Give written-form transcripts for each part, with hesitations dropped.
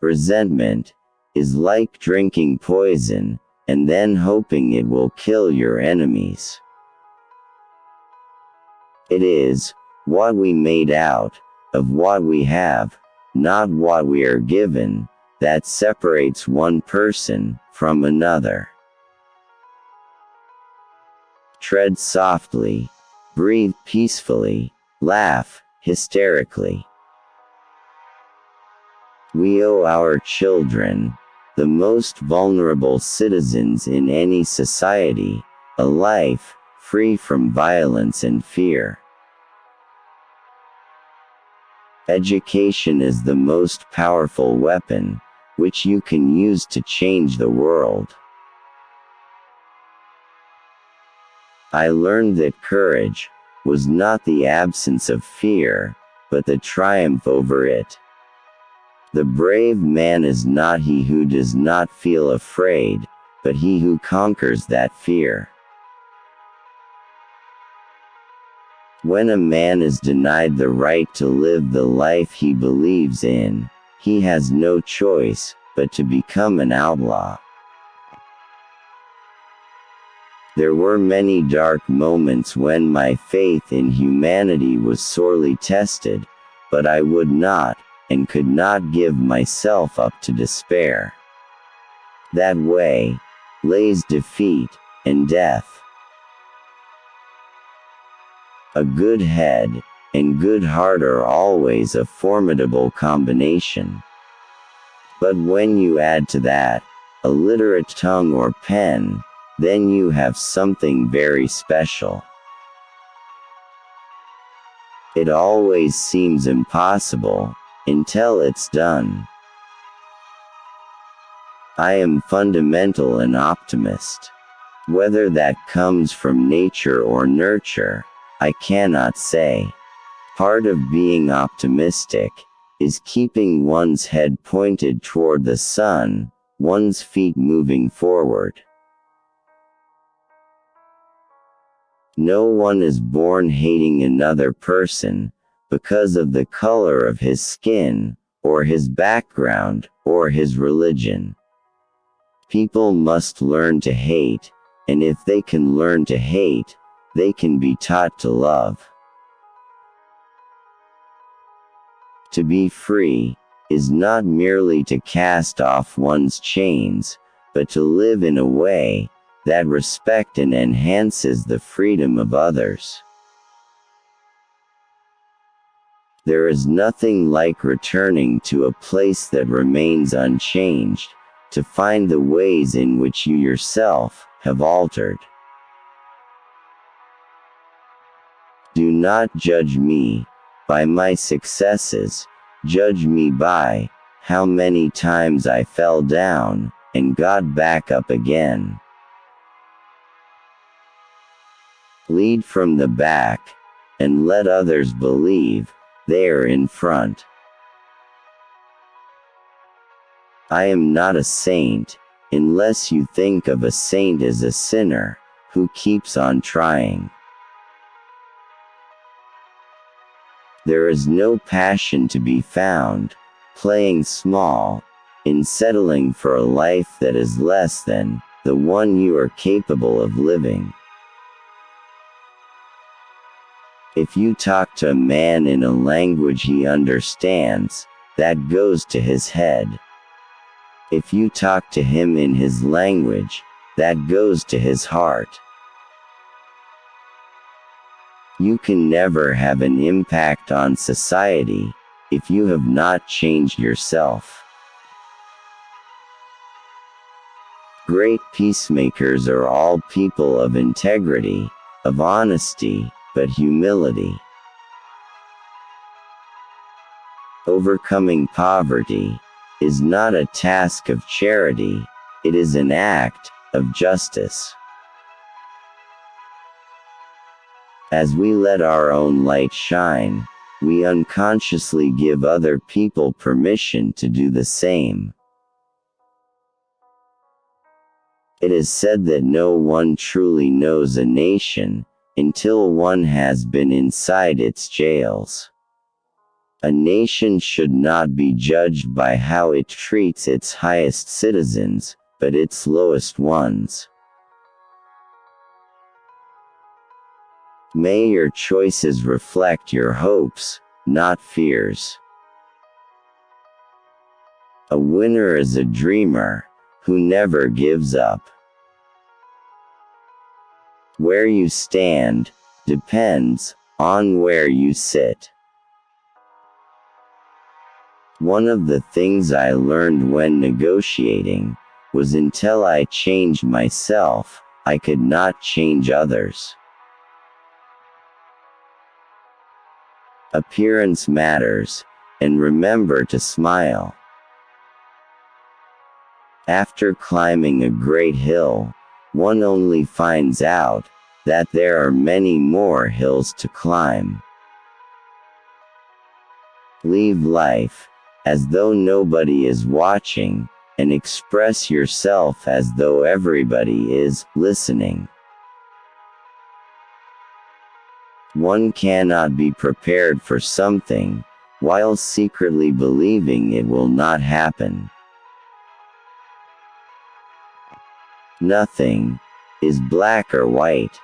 Resentment is like drinking poison, and then hoping it will kill your enemies. It is what we made out of what we have, not what we are given, that separates one person from another. Tread softly, breathe peacefully, laugh hysterically. We owe our children, the most vulnerable citizens in any society, a life free from violence and fear. Education is the most powerful weapon, which you can use to change the world. I learned that courage was not the absence of fear, but the triumph over it. The brave man is not he who does not feel afraid, but he who conquers that fear. When a man is denied the right to live the life he believes in, he has no choice but to become an outlaw. There were many dark moments when my faith in humanity was sorely tested, but I would not, and could not give myself up to despair. That way lays defeat and death. A good head and good heart are always a formidable combination. But when you add to that a literate tongue or pen, then you have something very special. It always seems impossible until it's done. I am fundamental an optimist. Whether that comes from nature or nurture, I cannot say. Part of being optimistic is keeping one's head pointed toward the sun, one's feet moving forward. No one is born hating another person because of the color of his skin, or his background, or his religion. People must learn to hate, and if they can learn to hate, they can be taught to love. To be free is not merely to cast off one's chains, but to live in a way that respects and enhances the freedom of others. There is nothing like returning to a place that remains unchanged, to find the ways in which you yourself have altered. Do not judge me by my successes, judge me by how many times I fell down and got back up again. Lead from the back, and let others believe they are in front. I am not a saint, unless you think of a saint as a sinner who keeps on trying. There is no passion to be found, playing small, in settling for a life that is less than the one you are capable of living. If you talk to a man in a language he understands, that goes to his head. If you talk to him in his language, that goes to his heart. You can never have an impact on society if you have not changed yourself. Great peacemakers are all people of integrity, of honesty, but humility. Overcoming poverty is not a task of charity, it is an act of justice. As we let our own light shine, we unconsciously give other people permission to do the same. It is said that no one truly knows a nation until one has been inside its jails. A nation should not be judged by how it treats its highest citizens, but its lowest ones. May your choices reflect your hopes, not fears. A winner is a dreamer, who never gives up. Where you stand depends on where you sit. One of the things I learned when negotiating was until I changed myself, I could not change others. Appearance matters, and remember to smile. After climbing a great hill, one only finds out that there are many more hills to climb. Leave life as though nobody is watching, and express yourself as though everybody is listening. One cannot be prepared for something, while secretly believing it will not happen. Nothing is black or white.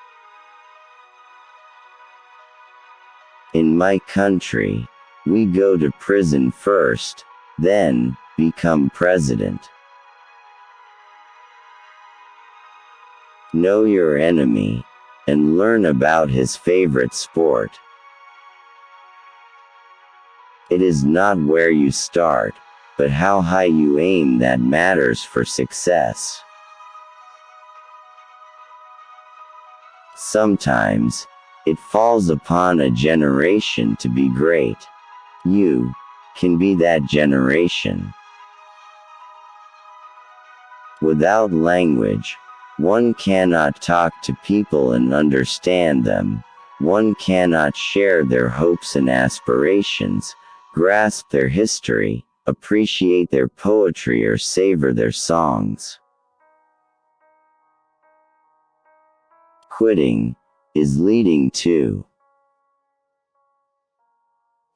In my country, we go to prison first, then become president. Know your enemy, and learn about his favorite sport. It is not where you start, but how high you aim that matters for success. Sometimes, it falls upon a generation to be great. You can be that generation. Without language, one cannot talk to people and understand them. One cannot share their hopes and aspirations, grasp their history, appreciate their poetry, or savor their songs. Quitting is leading to.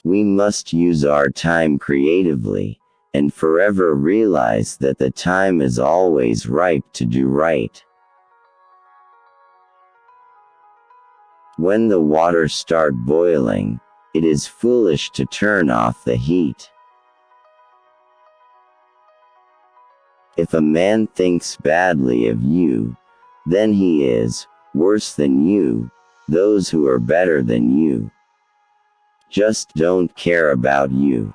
We must use our time creatively, and forever realize that the time is always ripe to do right. When the water starts boiling, it is foolish to turn off the heat. If a man thinks badly of you, then he is worse than you, those who are better than you just don't care about you.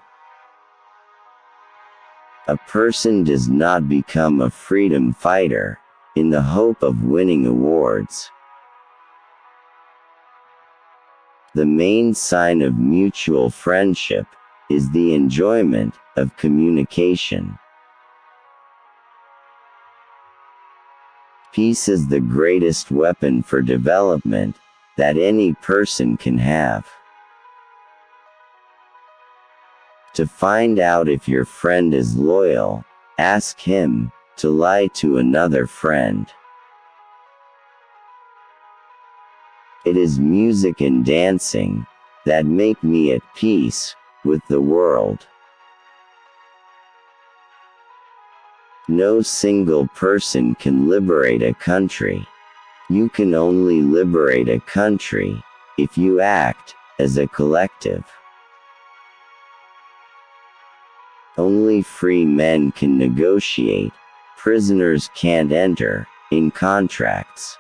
A person does not become a freedom fighter in the hope of winning awards. The main sign of mutual friendship is the enjoyment of communication. Peace is the greatest weapon for development that any person can have. To find out if your friend is loyal, ask him to lie to another friend. It is music and dancing that make me at peace with the world. No single person can liberate a country. You can only liberate a country if you act as a collective. Only free men can negotiate. Prisoners can't enter in contracts.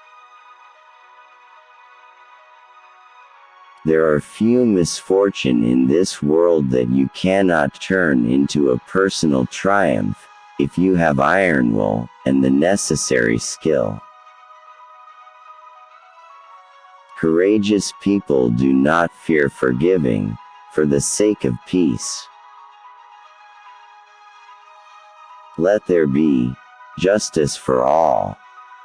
There are few misfortune in this world that you cannot turn into a personal triumph if you have iron will and the necessary skill. Courageous people do not fear forgiving for the sake of peace. Let there be justice for all.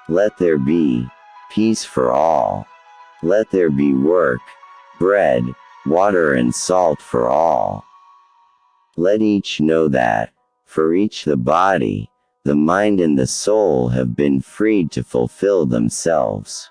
Let there be peace for all. Let there be work, bread, water and salt for all. Let each know that, for each the body, the mind and the soul have been freed to fulfill themselves.